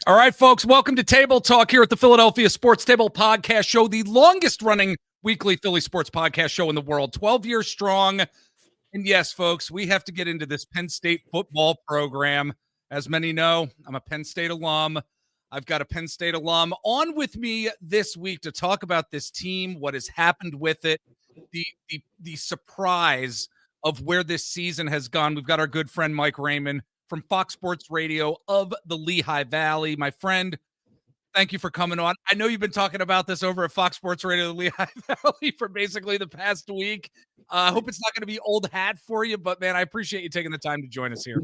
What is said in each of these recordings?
All right, folks, welcome to Table Talk here at the Philadelphia Sports Table Podcast Show, the longest-running weekly Philly sports podcast show in the world, 12 years strong. And yes, folks, we have to get into this Penn State football program. As many know, I'm a Penn State alum. I've got a Penn State alum on with me this week to talk about this team, what has happened with it, the surprise of where this season has gone. We've got our good friend Mike Raymond from Fox Sports Radio of the Lehigh Valley. My friend, thank you for coming on. I know you've been talking about this over at Fox Sports Radio of the Lehigh Valley for basically the past week. I hope it's not going to be old hat for you, but man, I appreciate you taking the time to join us here.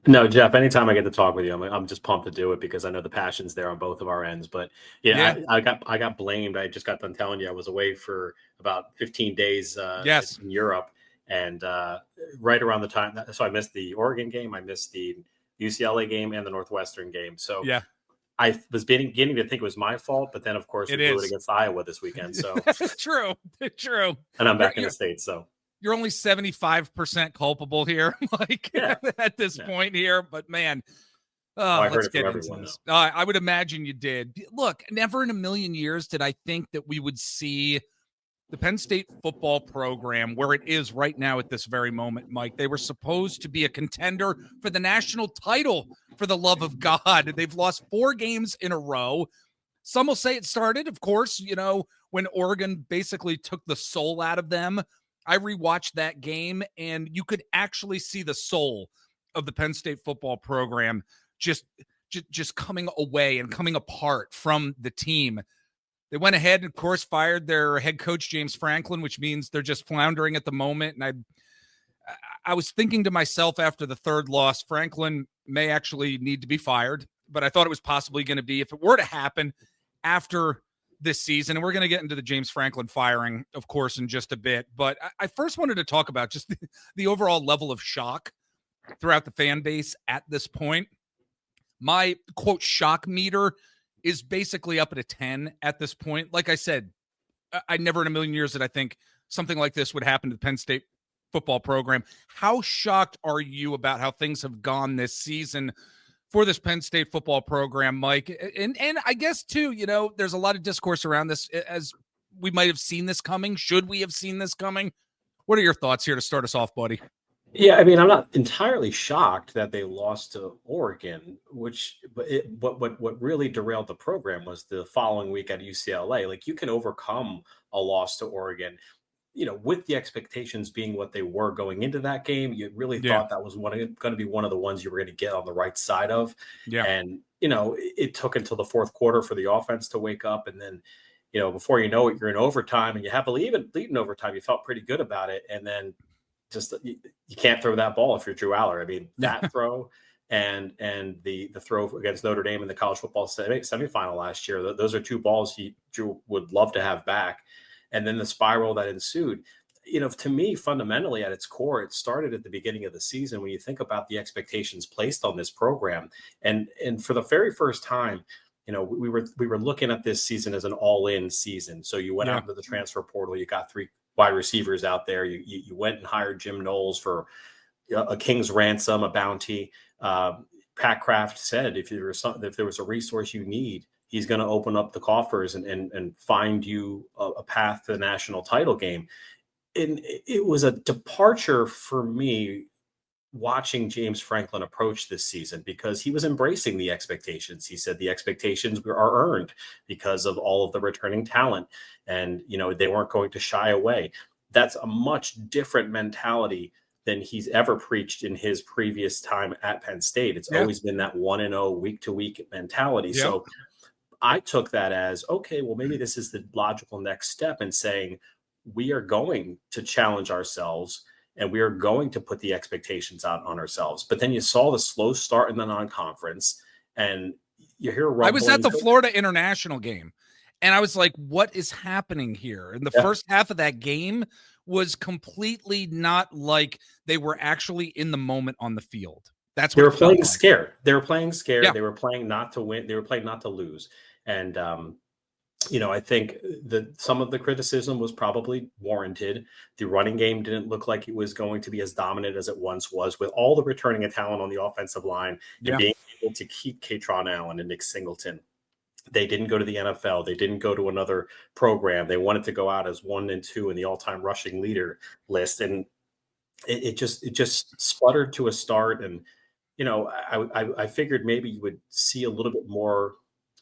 No, Jeff, anytime I get to talk with you, I'm just pumped to do it because I know the passion's there on both of our ends. But yeah. I got blamed. I just got done telling you I was away for about 15 days in Europe. And right around the time, so I missed the Oregon game, I missed the UCLA game, and the Northwestern game. So yeah, I was beginning to think it was my fault, but then of course we blew it against Iowa this weekend. So true. And I'm back in the States, so you're only 75% culpable here, like at this point here. But man, I heard it from everyone. I would imagine you did. Look, never in a million years did I think that we would see the Penn State football program where it is right now at this very moment, Mike. They were supposed to be a contender for the national title, for the love of God. They've lost 4 games in a row. Some will say it started, of course, when Oregon basically took the soul out of them. I rewatched that game, and you could actually see the soul of the Penn State football program just coming away and coming apart from the team. They went ahead and, of course, fired their head coach, James Franklin, which means they're just floundering at the moment. And I was thinking to myself after the third loss, Franklin may actually need to be fired, but I thought it was possibly going to be, if it were to happen after this season, and we're going to get into the James Franklin firing, of course, in just a bit. But I first wanted to talk about just the overall level of shock throughout the fan base at this point. My, quote, shock meter is basically up at a 10 at this point. Like I said, I never in a million years did I think something like this would happen to the Penn State football program. How shocked are you about how things have gone this season for this Penn State football program, Mike? And I guess, too, there's a lot of discourse around this as we might have seen this coming. Should we have seen this coming? What are your thoughts here to start us off, buddy? Yeah, I mean, I'm not entirely shocked that they lost to Oregon, what really derailed the program was the following week at UCLA. Like, you can overcome a loss to Oregon, with the expectations being what they were going into that game. You really thought that was going to be one of the ones you were going to get on the right side of. Yeah. And, it took until the fourth quarter for the offense to wake up. And then, before you know it, you're in overtime and you have to lead in overtime. You felt pretty good about it. And then just you can't throw that ball if you're Drew Aller. I mean, that throw and the throw against Notre Dame in the college football semifinal last year, those are 2 balls Drew would love to have back. And then the spiral that ensued, to me, fundamentally at its core, it started at the beginning of the season when you think about the expectations placed on this program. And for the very first time, we were looking at this season as an all-in season. So you went out into the transfer portal, you got 3 wide receivers out there. You went and hired Jim Knowles for a king's ransom, a bounty. Pat Kraft said if there was a resource you need, he's going to open up the coffers and find you a path to the national title game. And it was a departure for me watching James Franklin approach this season because he was embracing the expectations. He said the expectations are earned because of all of the returning talent, and they weren't going to shy away. That's a much different mentality than he's ever preached in his previous time at Penn State. It's always been that 1-0 week to week mentality. So I took that as, okay, well, maybe this is the logical next step in saying we are going to challenge ourselves and we are going to put the expectations out on ourselves. But then you saw the slow start in the non-conference, and you hear rumblings. I was at the Florida International game, and I was like, what is happening here? And the first half of that game was completely not like they were actually in the moment on the field. That's what they were playing scared. They were playing scared. Yeah. They were playing not to win. They were playing not to lose. And I think that some of the criticism was probably warranted. The running game didn't look like it was going to be as dominant as it once was, with all the returning of talent on the offensive line and Yeah. being able to keep Katron Allen and Nick Singleton. They didn't go to the NFL. They didn't go to another program. They wanted to go out as 1 and 2 in the all-time rushing leader list, and it just sputtered to a start. And I figured maybe you would see a little bit more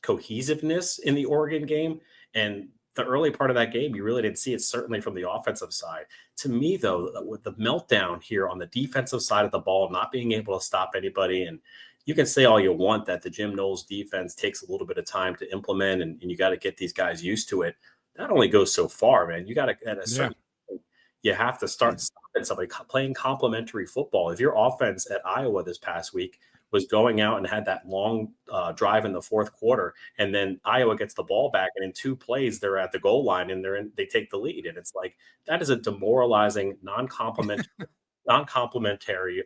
cohesiveness in the Oregon game. And the early part of that game, you really didn't see it, certainly from the offensive side. To me, though, with the meltdown here on the defensive side of the ball, not being able to stop anybody, and you can say all you want that the Jim Knowles defense takes a little bit of time to implement, and you got to get these guys used to it. That only goes so far, man. You got to, at a certain point, you have to start stopping somebody playing complementary football. If your offense at Iowa this past week was going out and had that long drive in the fourth quarter, and then Iowa gets the ball back, and in 2 plays they're at the goal line and they take the lead, and it's like that is a demoralizing, non-complementary,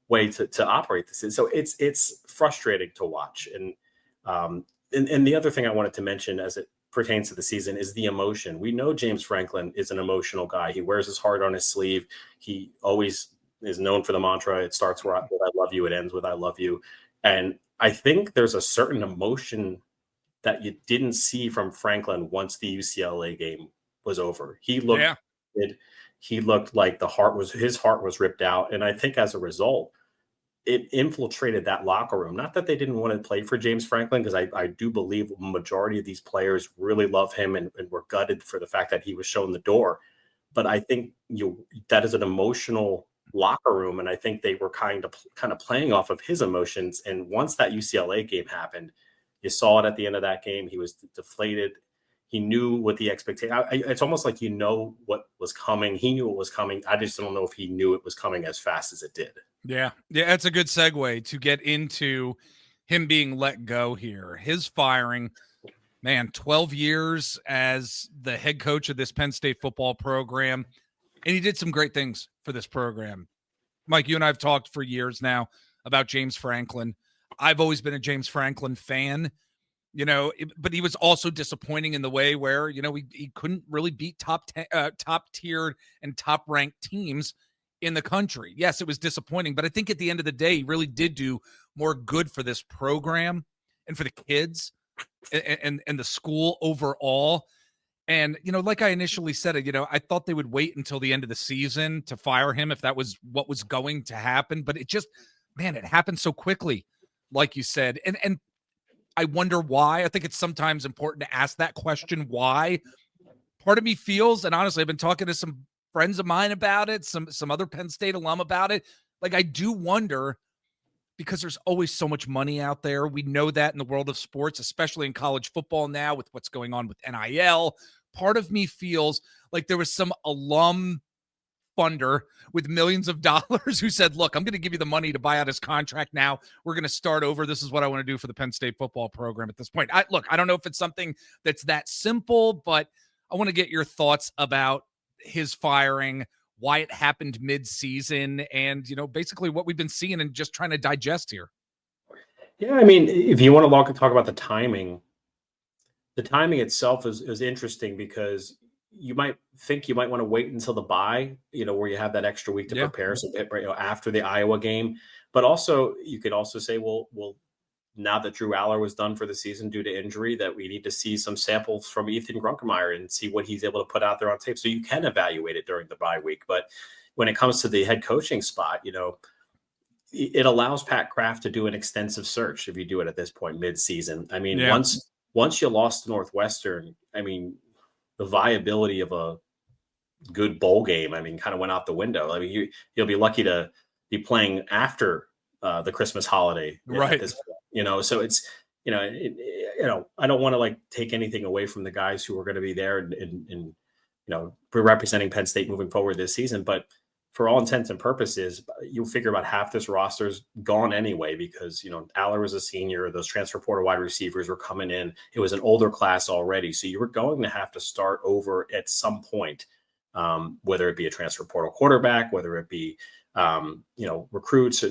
way to operate this. So it's frustrating to watch. And the other thing I wanted to mention as it pertains to the season is the emotion. We know James Franklin is an emotional guy. He wears his heart on his sleeve. He always is known for the mantra, it starts with I love you, it ends with I love you. And I think there's a certain emotion that you didn't see from Franklin once the UCLA game was over. He looked like his heart was ripped out. And I think as a result, it infiltrated that locker room. Not that they didn't want to play for James Franklin, because I do believe a majority of these players really love him and were gutted for the fact that he was shown the door. But I think that is an emotional locker room, and I think they were kind of playing off of his emotions. And once that UCLA game happened, you saw it at the end of that game. He was deflated. He knew what the expectation. It's almost like what was coming. He knew it was coming. I just don't know if he knew it was coming as fast as it did. Yeah, that's a good segue to get into him being let go here. His firing, man, 12 years as the head coach of this Penn State football program, and he did some great things for this program. Mike, you and I have talked for years now about James Franklin. I've always been a James Franklin fan, but he was also disappointing in the way where, he couldn't really beat top tiered and top ranked teams in the country. Yes, it was disappointing, but I think at the end of the day, he really did do more good for this program and for the kids and the school overall. And, like I initially said, I thought they would wait until the end of the season to fire him if that was what was going to happen. But it happened so quickly, like you said. And I wonder why. I think it's sometimes important to ask that question, why. Part of me feels, and honestly, I've been talking to some friends of mine about it, some other Penn State alum about it. Like, I do wonder, because there's always so much money out there. We know that in the world of sports, especially in college football now with what's going on with NIL. Part of me feels like there was some alum funder with millions of dollars who said, look, I'm going to give you the money to buy out his contract now. We're going to start over. This is what I want to do for the Penn State football program at this point. I don't know if it's something that's that simple, but I want to get your thoughts about his firing, why it happened mid-season, and, basically what we've been seeing and just trying to digest here. Yeah, I mean, if you want to talk about the timing itself is interesting, because you might think you might want to wait until the bye, where you have that extra week to prepare, so after the Iowa game. But also, you could also say, well, now that Drew Aller was done for the season due to injury, that we need to see some samples from Ethan Grunkemeyer and see what he's able to put out there on tape, so you can evaluate it during the bye week. But when it comes to the head coaching spot, it allows Pat Kraft to do an extensive search if you do it at this point mid-season. I mean, once you lost to Northwestern, I mean, the viability of a good bowl game, kind of went out the window. I mean, you'll be lucky to be playing after the Christmas holiday, right? At this point, so it's I don't want to take anything away from the guys who are going to be there and we're representing Penn State moving forward this season, but for all intents and purposes, you'll figure about half this roster's gone anyway, because, Aller was a senior. Those transfer portal wide receivers were coming in. It was an older class already. So you were going to have to start over at some point, whether it be a transfer portal quarterback, whether it be recruits,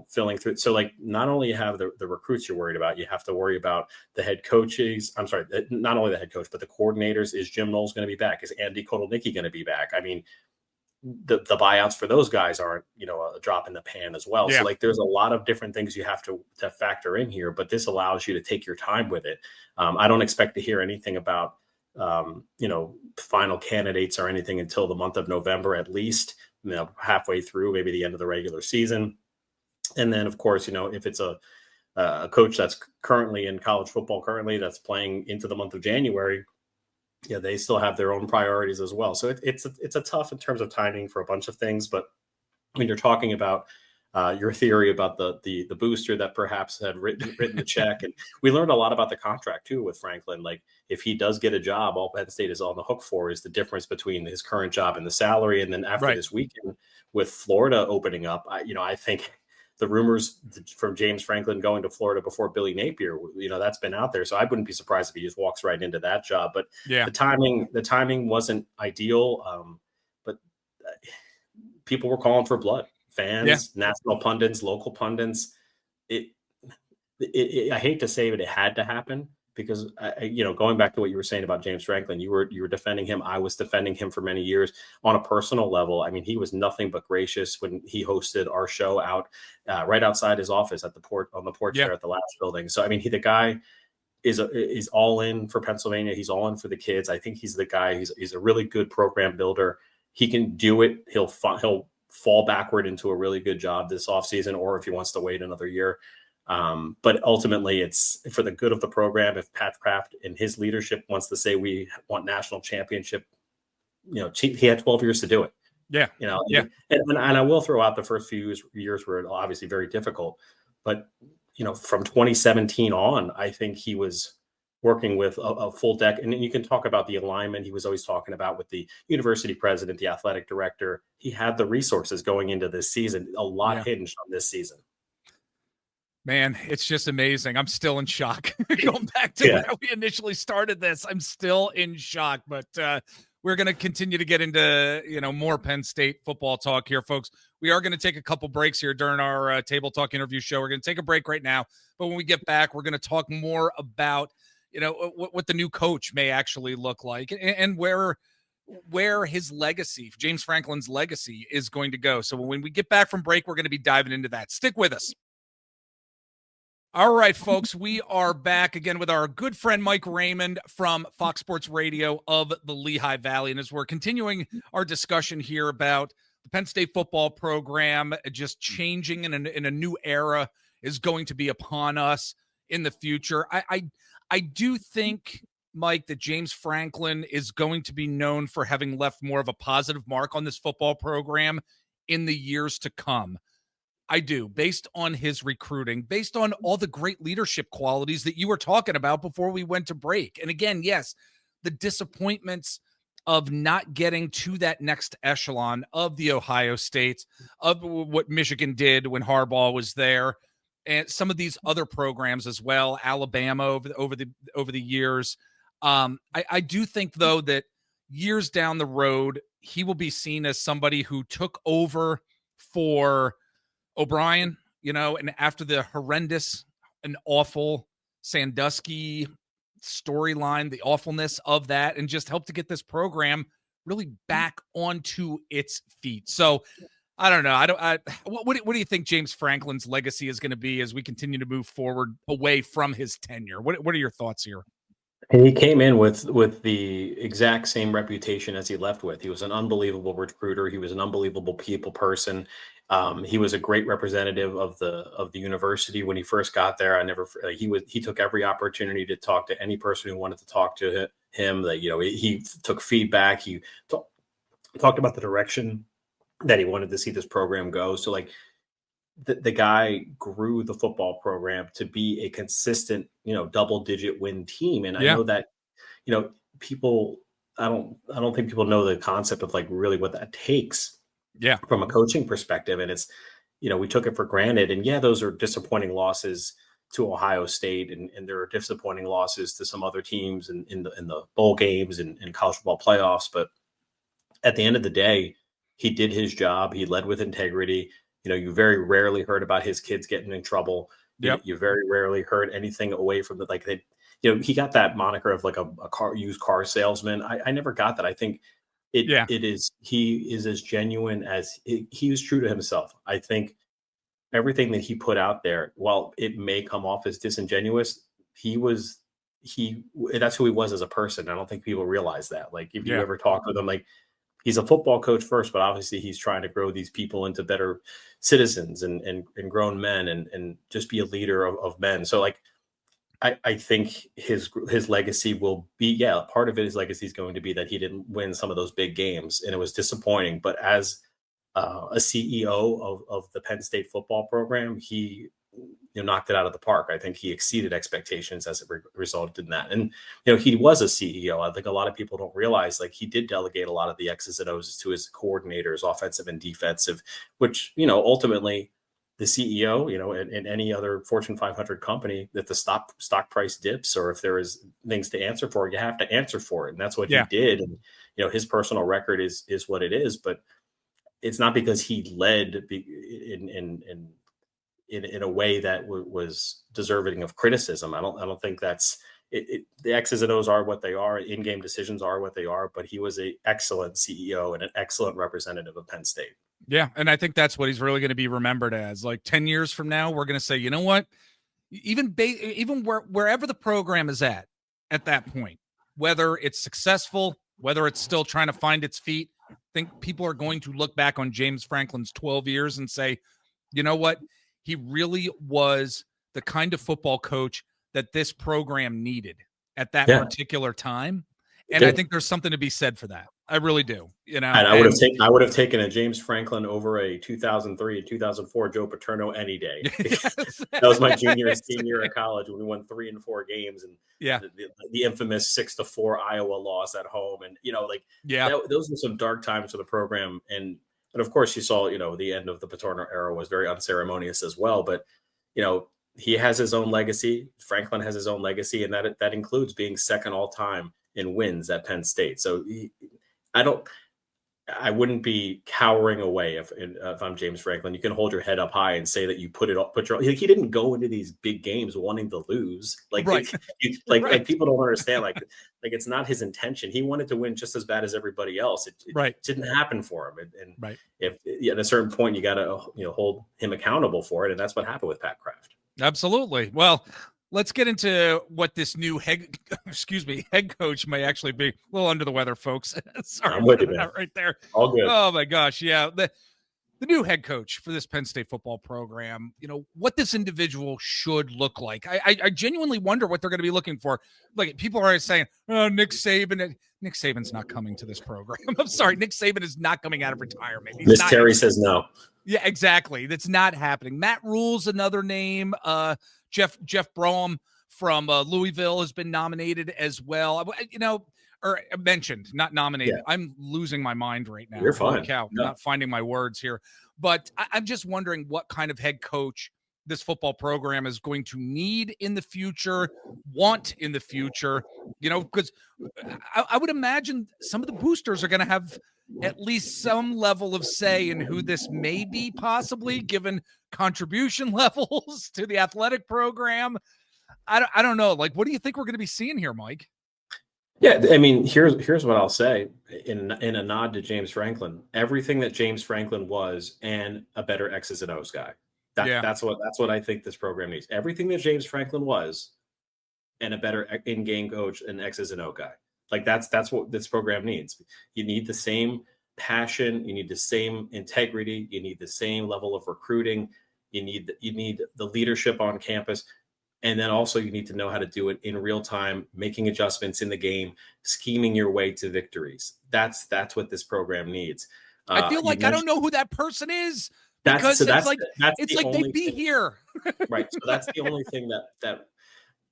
filling through. So like, not only have the recruits you're worried about, you have to worry about the head coaches. I'm sorry, not only the head coach, but the coordinators. Is Jim Knowles going to be back? Is Andy Kotelnicki going to be back? I mean, the buyouts for those guys aren't, a drop in the pan as well. Yeah. So like, there's a lot of different things you have to factor in here, but this allows you to take your time with it. I don't expect to hear anything about, final candidates or anything until the month of November, at least, halfway through, maybe the end of the regular season. And then, of course, if it's a coach that's currently in college football, that's playing into the month of January, they still have their own priorities as well. So it's a tough in terms of timing for a bunch of things. But when you're talking about your theory about the booster that perhaps had written the check, and we learned a lot about the contract too with Franklin. Like, if he does get a job, all Penn State is on the hook for is the difference between his current job and the salary. And then after this weekend with Florida opening up, I think the rumors from James Franklin going to Florida before Billy Napier, that's been out there. So I wouldn't be surprised if he just walks right into that job. But the timing wasn't ideal. But people were calling for blood. Fans, national pundits, local pundits. I hate to say it had to happen, because going back to what you were saying about James Franklin, you were defending him. I was defending him for many years on a personal level. I mean, he was nothing but gracious when he hosted our show out right outside his office at the on the porch there at the Labs building. So I mean, the guy is all in for Pennsylvania. He's all in for the kids. I think he's the guy. He's a really good program builder. He can do it. He'll fall backward into a really good job this offseason, or if he wants to wait another year. But ultimately, it's for the good of the program. If Pat Kraft and his leadership wants to say we want national championship, he had 12 years to do it. And I will throw out the first few years were obviously very difficult, but from 2017 on, I think he was working with a full deck. And you can talk about the alignment he was always talking about with the university president, the athletic director. He had the resources going into this season. A lot hinged on this season. Man, it's just amazing. I'm still in shock. Going back to where we initially started this, I'm still in shock. But we're going to continue to get into, more Penn State football talk here, folks. We are going to take a couple breaks here during our Table Talk interview show. We're going to take a break right now. But when we get back, we're going to talk more about what the new coach may actually look like, and where his legacy, James Franklin's legacy, is going to go. So when we get back from break, we're going to be diving into that. Stick with us. All right, folks, we are back again with our good friend Mike Raymond from Fox Sports Radio of the Lehigh Valley. And as we're continuing our discussion here about the Penn State football program just changing in a new era is going to be upon us in the future, I do think, Mike, that James Franklin is going to be known for having left more of a positive mark on this football program in the years to come. I do, based on his recruiting, based on all the great leadership qualities that you were talking about before we went to break. And again, yes, the disappointments of not getting to that next echelon of the Ohio States, of what Michigan did when Harbaugh was there, and some of these other programs as well, Alabama over the years. I do think, though, that years down the road, he will be seen as somebody who took over for O'Brien, and after the horrendous and awful Sandusky storyline, the awfulness of that, and just helped to get this program really back onto its feet. So I don't know. What do you think James Franklin's legacy is going to be as we continue to move forward away from his tenure? What are your thoughts here? He came in with the exact same reputation as he left with. He was an unbelievable recruiter. He was an unbelievable people person. He was a great representative of the university when he first got there. He took every opportunity to talk to any person who wanted to talk to him. That he took feedback. He talked about the direction that he wanted to see this program go. So the guy grew the football program to be a consistent, double-digit win team. And I know that, people, I don't think people know the concept of really what that takes from a coaching perspective. And it's, we took it for granted. And those are disappointing losses to Ohio State. And there are disappointing losses to some other teams in the bowl games and college football playoffs. But at the end of the day, he did his job. He led with integrity. You very rarely heard about his kids getting in trouble. Yep. You very rarely heard anything away from it. Like he got that moniker of like a used car salesman. I never got that. I think he is as genuine as he was true to himself. I think everything that he put out there, while it may come off as disingenuous, that's who he was as a person. I don't think people realize that. Like if you ever talk with him, like he's a football coach first, but obviously he's trying to grow these people into better citizens and grown men and just be a leader of men. So like, I think his legacy will be, part of it, his legacy is going to be that he didn't win some of those big games and it was disappointing. But as a CEO of the Penn State football program, he knocked it out of the park. I think he exceeded expectations as it resulted in that. And, he was a CEO. I think a lot of people don't realize, like, he did delegate a lot of the X's and O's to his coordinators, offensive and defensive, which, ultimately the CEO, in any other Fortune 500 company, that the stock price dips, or if there is things to answer for, you have to answer for it. And that's what he did. And, his personal record is what it is, but it's not because he led in a way that was deserving of criticism. I don't think that's it. The X's and O's are what they are. In-game decisions are what they are, but he was an excellent CEO and an excellent representative of Penn State. Yeah. And I think that's what he's really going to be remembered as. Like 10 years from now, we're going to say, you know what, even wherever the program is at that point, whether it's successful, whether it's still trying to find its feet, I think people are going to look back on James Franklin's 12 years and say, you know what, he really was the kind of football coach that this program needed at that particular time. And I think there's something to be said for that. I really do. And I would have taken a James Franklin over a 2003 and 2004 Joe Paterno any day. That was my junior and senior year of college when we won 3 and 4 games, and the infamous 6-4 Iowa loss at home. And those were some dark times for the program. And of course, you saw the end of the Paterno era was very unceremonious as well. But he has his own legacy. Franklin has his own legacy, and that includes being second all time in wins at Penn State. So I wouldn't be cowering away if I'm James Franklin. You can hold your head up high and say that you he didn't go into these big games wanting to lose. Like people don't understand. Like it's not his intention. He wanted to win just as bad as everybody else. It didn't happen for him. And if at a certain point you got to hold him accountable for it, and that's what happened with Pat Kraft. Absolutely. Well, let's get into what this new head coach may actually be. A little under the weather, folks. Sorry, I'm with you, man. Right there. All good. Oh my gosh, yeah. The new head coach for this Penn State football program. What this individual should look like. I genuinely wonder what they're going to be looking for. Like, people are always saying, "Oh, Nick Saban." Nick Saban's not coming to this program. I'm sorry, Nick Saban is not coming out of retirement. Miss Terry says no. Yeah, exactly. That's not happening. Matt Rule's another name. Jeff Brougham from Louisville has been nominated as well. Or mentioned, not nominated. Yeah. I'm losing my mind right now. You're fine. Holy cow, not finding my words here. But I'm just wondering what kind of head coach this football program is going to need in the future, want in the future, because I would imagine some of the boosters are going to have at least some level of say in who this may be, possibly given contribution levels to the athletic program. I don't know. Like, what do you think we're going to be seeing here, Mike? Yeah, I mean, here's what I'll say in a nod to James Franklin. Everything that James Franklin was, and a better X's and O's guy. That's what I think this program needs. Everything that James Franklin was, and a better in-game coach and X's and O guy. Like that's what this program needs. You need the same passion. You need the same integrity. You need the same level of recruiting. You need the leadership on campus. And then also you need to know how to do it in real time, making adjustments in the game, scheming your way to victories. That's what this program needs. I feel like I don't know who that person is, because it's like they'd be here. Right. So that's the only thing that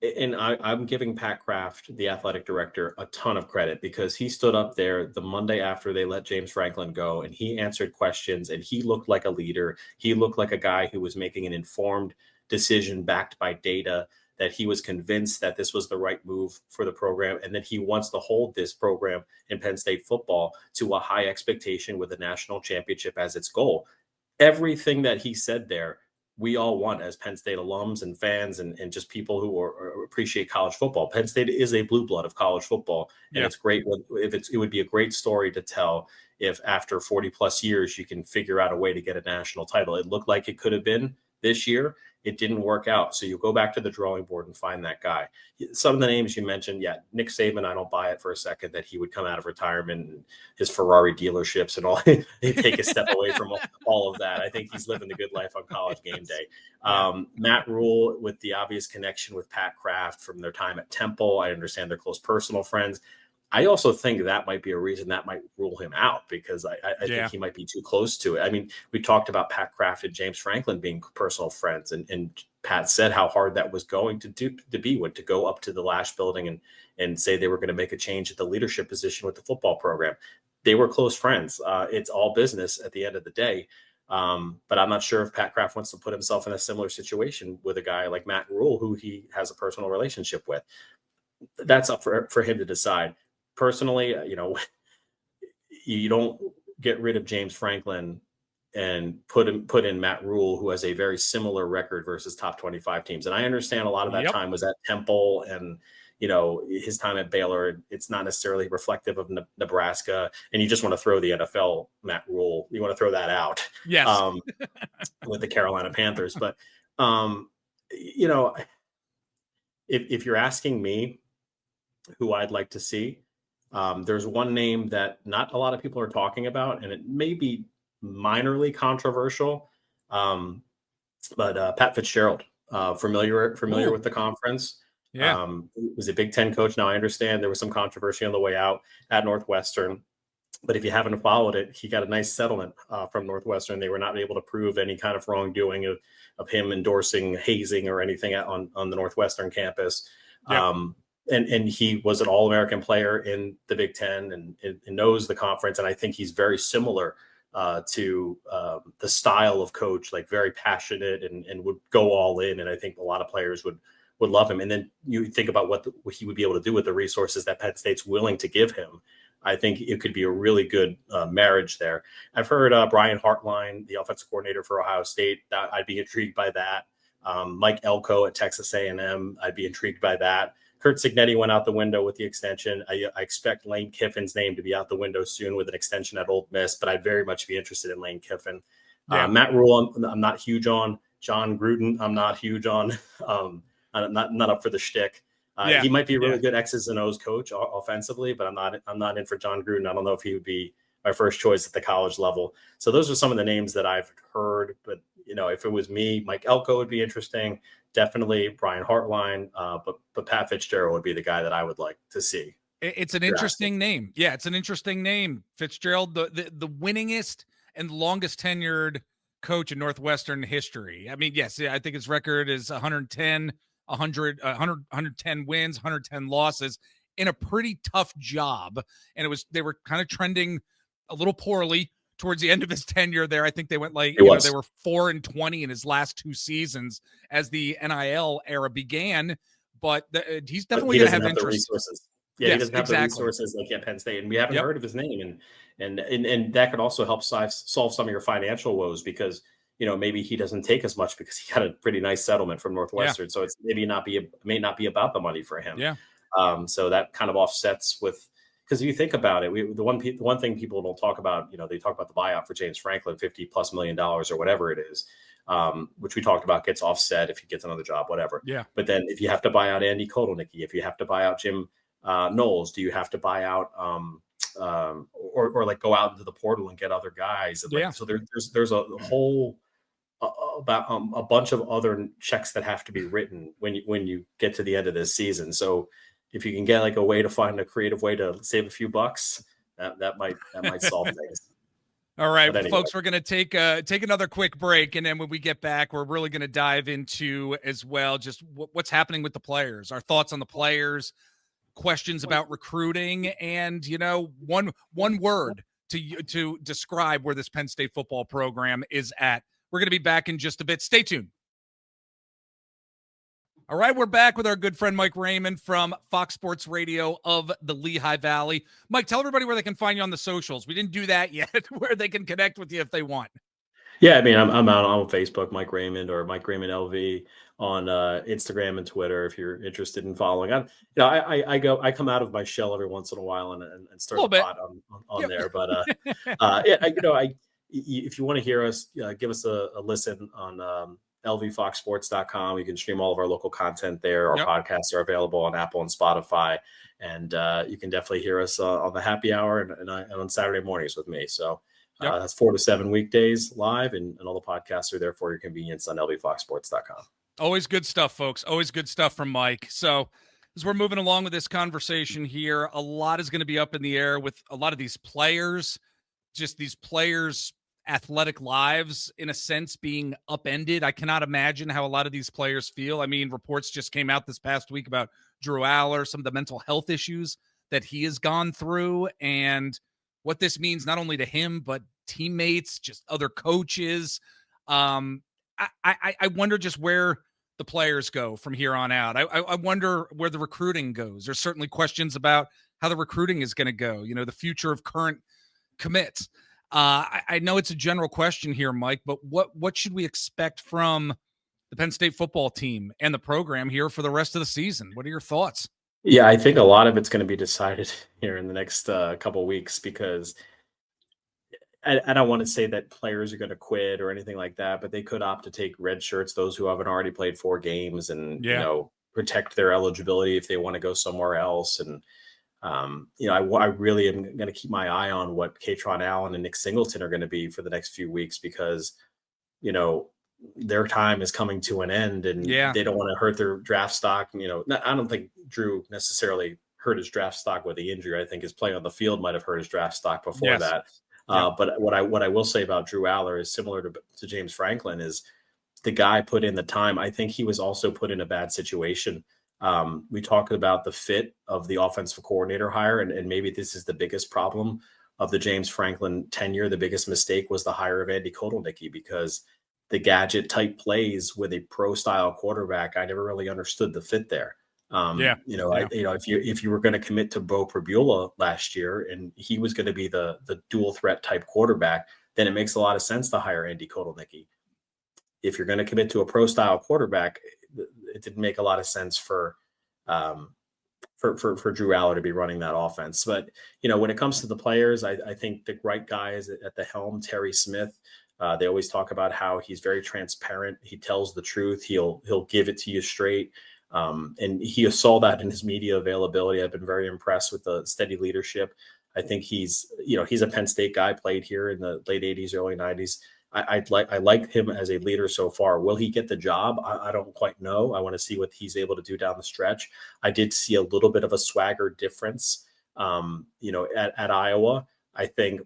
and I'm giving Pat Kraft, the athletic director, a ton of credit, because he stood up there the Monday after they let James Franklin go, and he answered questions, and he looked like a leader. He looked like a guy who was making an informed decision backed by data, that he was convinced that this was the right move for the program, and that he wants to hold this program in Penn State football to a high expectation with a national championship as its goal. Everything that he said there, we all want as Penn State alums and fans and just people who appreciate college football. Penn State is a blue blood of college football, and it's great it would be a great story to tell if after 40 plus years you can figure out a way to get a national title. It looked like it could have been this year. It didn't work out. So you go back to the drawing board and find that guy. Some of the names you mentioned, Nick Saban, I don't buy it for a second that he would come out of retirement and his Ferrari dealerships and all, they take a step away from all of that. I think he's living the good life on College game day. Matt Rule, with the obvious connection with Pat Kraft from their time at Temple. I understand they're close personal friends. I also think that might be a reason that might rule him out, because I think he might be too close to it. I mean, we talked about Pat Kraft and James Franklin being personal friends, and Pat said how hard that was going to go up to the Lash building and say they were going to make a change at the leadership position with the football program. They were close friends. It's all business at the end of the day. But I'm not sure if Pat Kraft wants to put himself in a similar situation with a guy like Matt Rule, who he has a personal relationship with. That's up for him to decide. Personally, you don't get rid of James Franklin and put in Matt Rule, who has a very similar record versus top 25 teams. And I understand a lot of that time was at Temple and, his time at Baylor. It's not necessarily reflective of Nebraska. And you just want to throw the NFL Matt Rule. You want to throw that out. Yes. With the Carolina Panthers. But, if you're asking me who I'd like to see, there's one name that not a lot of people are talking about, and it may be minorly controversial, but Pat Fitzgerald, familiar with the conference. He was a Big Ten coach. Now, I understand there was some controversy on the way out at Northwestern, but if you haven't followed it, he got a nice settlement from Northwestern. They were not able to prove any kind of wrongdoing of him endorsing hazing or anything on the Northwestern campus. And he was an All-American player in the Big Ten and knows the conference. And I think he's very similar to the style of coach, like very passionate and would go all in. And I think a lot of players would love him. And then you think about what he would be able to do with the resources that Penn State's willing to give him. I think it could be a really good marriage there. I've heard Brian Hartline, the offensive coordinator for Ohio State, I'd be intrigued by that. Mike Elko at Texas A&M, I'd be intrigued by that. Kurt Cignetti went out the window with the extension. I expect Lane Kiffin's name to be out the window soon with an extension at Ole Miss, but I'd very much be interested in Lane Kiffin. Matt Rule, I'm not huge on. John Gruden, I'm not huge on. I'm not up for the shtick. He might be a really good X's and O's coach offensively, but I'm not in for John Gruden. I don't know if he would be my first choice at the college level. So those are some of the names that I've heard. But if it was me, Mike Elko would be interesting. Definitely Brian Hartline, but Pat Fitzgerald would be the guy that I would like to see. It's an interesting name. Yeah, it's an interesting name. Fitzgerald, the winningest and longest tenured coach in Northwestern history. I mean, yes, I think his record is 110 wins, 110 losses in a pretty tough job. And they were kind of trending a little poorly towards the end of his tenure there. I think they went they were 4-20 in his last two seasons as the NIL era began, but he's definitely going to have interest. Resources. Yeah, he doesn't have the resources like at Penn State, and we haven't heard of his name, and that could also help solve some of your financial woes, because maybe he doesn't take as much because he got a pretty nice settlement from Northwestern, so it's may not be about the money for him. So that kind of offsets with. Because if you think about it, the one thing people don't talk about, they talk about the buyout for James Franklin, $50+ million or whatever it is, which we talked about gets offset if he gets another job, whatever. Yeah. But then if you have to buy out Andy Kotelnicki, if you have to buy out Jim Knowles, do you have to buy out or like go out into the portal and get other guys? And so there's a whole about a bunch of other checks that have to be written when you get to the end of this season. So if you can get like a way to find a creative way to save a few bucks, that might solve things. All right, anyway. Folks, we're going to take another quick break. And then when we get back, we're really going to dive into as well, just what's happening with the players, our thoughts on the players, questions about recruiting, and, one word to describe where this Penn State football program is at. We're going to be back in just a bit. Stay tuned. All right, we're back with our good friend Mike Raymond from Fox Sports Radio of the Lehigh Valley. Mike, tell everybody where they can find you on the socials. We didn't do that yet, where they can connect with you if they want. Yeah, I mean, I'm out on Facebook, Mike Raymond or Mike Raymond LV on Instagram and Twitter. If you're interested in following, I come out of my shell every once in a while and start the pod on Yep. there. But if you want to hear us, give us a listen on lvfoxsports.com. You can stream all of our local content there. Our podcasts are available on Apple and Spotify, and you can definitely hear us on the happy hour and on Saturday mornings with me. So. That's 4 to 7 weekdays live, and all the podcasts are there for your convenience on lvfoxsports.com. Always good stuff, folks. Always good stuff from Mike. So as we're moving along with this conversation here, a lot is going to be up in the air with a lot of these players, just these players' athletic lives, in a sense, being upended. I cannot imagine how a lot of these players feel. I mean, reports just came out this past week about Drew Aller, some of the mental health issues that he has gone through, and what this means not only to him, but teammates, just other coaches. I wonder just where the players go from here on out. I wonder where the recruiting goes. There's certainly questions about how the recruiting is going to go, the future of current commits. I know it's a general question here, Mike, but what should we expect from the Penn State football team and the program here for the rest of the season? What are your thoughts? Yeah, I think a lot of it's going to be decided here in the next couple of weeks, because I don't want to say that players are going to quit or anything like that, but they could opt to take red shirts, those who haven't already played 4 games, and protect their eligibility if they want to go somewhere else. And I really am going to keep my eye on what Katron Allen and Nick Singleton are going to be for the next few weeks, because their time is coming to an end, and they don't want to hurt their draft stock. I don't think Drew necessarily hurt his draft stock with the injury. I think his play on the field might have hurt his draft stock before that. But what I will say about Drew Aller is similar to James Franklin, is the guy put in the time. I think he was also put in a bad situation. We talked about the fit of the offensive coordinator hire, and maybe this is the biggest problem of the James Franklin tenure. The biggest mistake was the hire of Andy Kotelnicki, because the gadget type plays with a pro style quarterback, I never really understood the fit there. If you were going to commit to Bo Pribula last year and he was going to be the dual threat type quarterback, then it makes a lot of sense to hire Andy Kotelnicki. If you're going to commit to a pro style quarterback, it didn't make a lot of sense for Drew Aller to be running that offense. But when it comes to the players, I think the right guy is at the helm, Terry Smith. They always talk about how he's very transparent. He tells the truth. He'll give it to you straight. And he saw that in his media availability. I've been very impressed with the steady leadership. I think he's a Penn State guy, played here in the late 80s, early 90s. I like him as a leader so far. Will he get the job? I don't quite know. I want to see what he's able to do down the stretch. I did see a little bit of a swagger difference, at Iowa. I think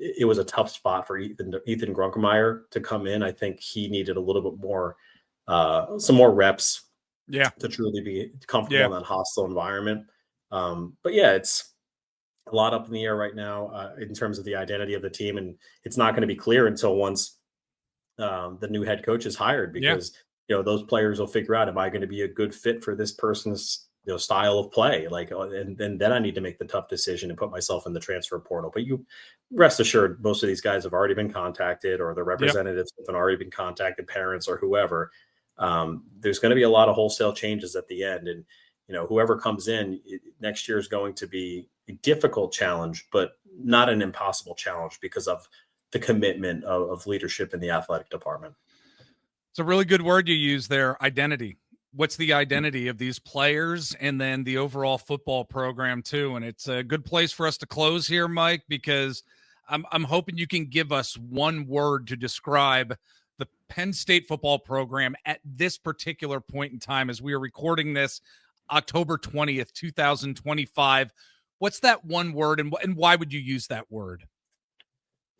it was a tough spot for Ethan Grunkemeyer to come in. I think he needed a little bit more, some more reps, to truly be comfortable in that hostile environment. But it's a lot up in the air right now in terms of the identity of the team, and it's not going to be clear until once the new head coach is hired, because those players will figure out, am I going to be a good fit for this person's style of play? And then I need to make the tough decision and put myself in the transfer portal. But you rest assured, most of these guys have already been contacted, or their representatives have already been contacted, parents or whoever. There's going to be a lot of wholesale changes at the end, and whoever comes in next year is going to be a difficult challenge, but not an impossible challenge, because of the commitment of leadership in the athletic department. It's a really good word you use there, identity. What's the identity of these players, and then the overall football program too? And it's a good place for us to close here, Mike, because I'm hoping you can give us one word to describe the Penn State football program at this particular point in time, as we are recording this October 20th, 2025. What's that one word, and why would you use that word?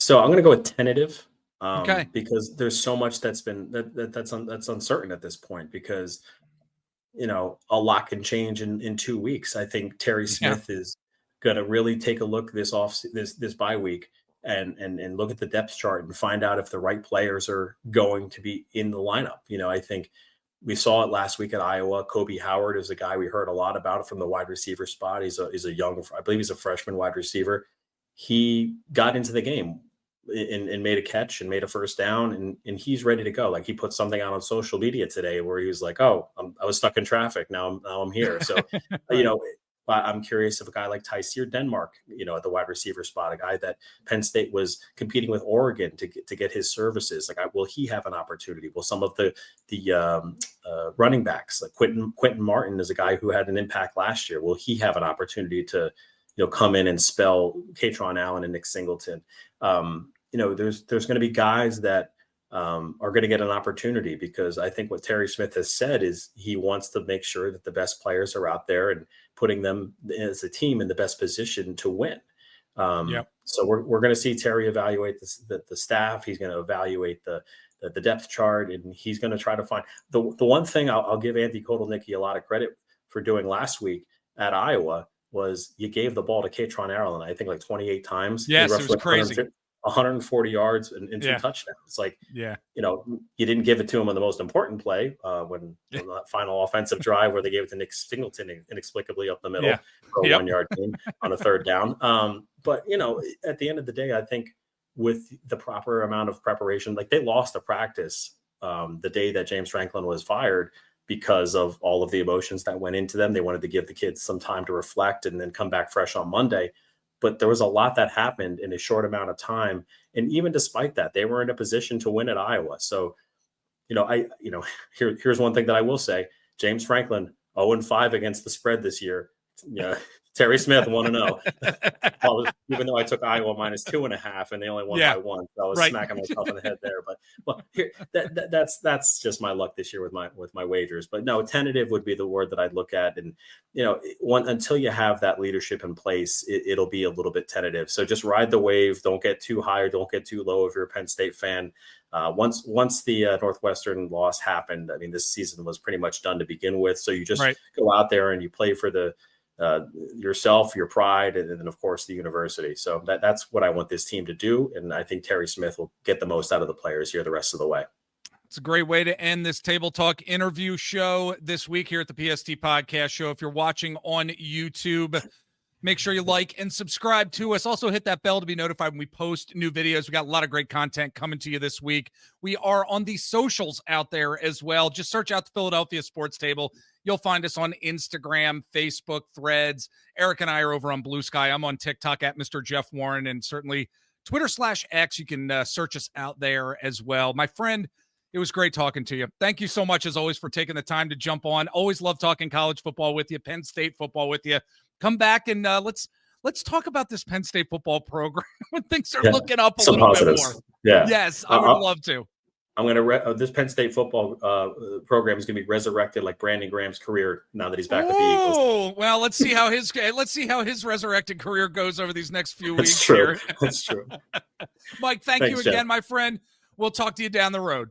So I'm going to go with tentative. Okay. Because there's so much that's been that's uncertain at this point, because a lot can change in 2 weeks. I think Terry Smith is going to really take a look this bye week and look at the depth chart and find out if the right players are going to be in the lineup. I think we saw it last week at Iowa. Kobe Howard is a guy we heard a lot about from the wide receiver spot. He's a young, I believe he's a freshman wide receiver. He got into the game and made a catch and made a first down, and he's ready to go. Like, he put something out on social media today where he was like, "Oh, I was stuck in traffic. Now I'm here." So, Right. I'm curious if a guy like Tyseer Denmark, at the wide receiver spot, a guy that Penn State was competing with Oregon to get his services. Like, will he have an opportunity? Will some of the running backs, like Quentin Martin, is a guy who had an impact last year. Will he have an opportunity to, come in and spell Katron Allen and Nick Singleton? There's going to be guys that are going to get an opportunity, because I think what Terry Smith has said is he wants to make sure that the best players are out there and putting them as a team in the best position to win. So we're going to see Terry evaluate the staff. He's going to evaluate the depth chart, and he's going to try to find the one thing I'll give Andy Kotelnicki a lot of credit for doing last week at Iowa was you gave the ball to Katron Allen, I think, like 28 times. Yes, it was crazy. 140 yards and 2 touchdowns. It's like, you didn't give it to him on the most important play when the final offensive drive where they gave it to Nick Singleton inexplicably up the middle for a 1-yard gain on a third down. But, at the end of the day, I think with the proper amount of preparation, like, they lost a practice the day that James Franklin was fired because of all of the emotions that went into them. They wanted to give the kids some time to reflect and then come back fresh on Monday. But there was a lot that happened in a short amount of time. And even despite that, they were in a position to win at Iowa. So, here's one thing that I will say. James Franklin, 0-5 against the spread this year. Yeah. Terry Smith 1-0. Even though I took Iowa -2.5 and they only won by 1. So I was smacking myself in the head there. But here, that's just my luck this year with my wagers. But no, tentative would be the word that I'd look at. And until you have that leadership in place, it'll be a little bit tentative. So just ride the wave. Don't get too high or don't get too low if you're a Penn State fan. Once the Northwestern loss happened, I mean, this season was pretty much done to begin with. So you just go out there and you play for the yourself, your pride, and then of course the university. So that's what I want this team to do. And I think Terry Smith will get the most out of the players here the rest of the way. It's a great way to end this Table Talk interview show this week here at the PST Podcast Show. If you're watching on YouTube, make sure you like and subscribe to us. Also hit that bell to be notified when we post new videos. We got a lot of great content coming to you this week. We are on the socials out there as well. Just search out the Philadelphia Sports Table. You'll find us on Instagram, Facebook, Threads. Eric and I are over on Blue Sky. I'm on TikTok at Mr. Jeff Warren, and certainly Twitter/X. You can search us out there as well. My friend, it was great talking to you. Thank you so much, as always, for taking the time to jump on. Always love talking college football with you, Penn State football with you. Come back and let's talk about this Penn State football program when things are looking up a little bit more. Yeah. Yes, I would love to. I'm going to this Penn State football program is going to be resurrected like Brandon Graham's career now that he's back with the Eagles. Oh, well, let's see how his resurrected career goes over these next few weeks. That's true. That's true. Mike, thank you again, my friend. We'll talk to you down the road.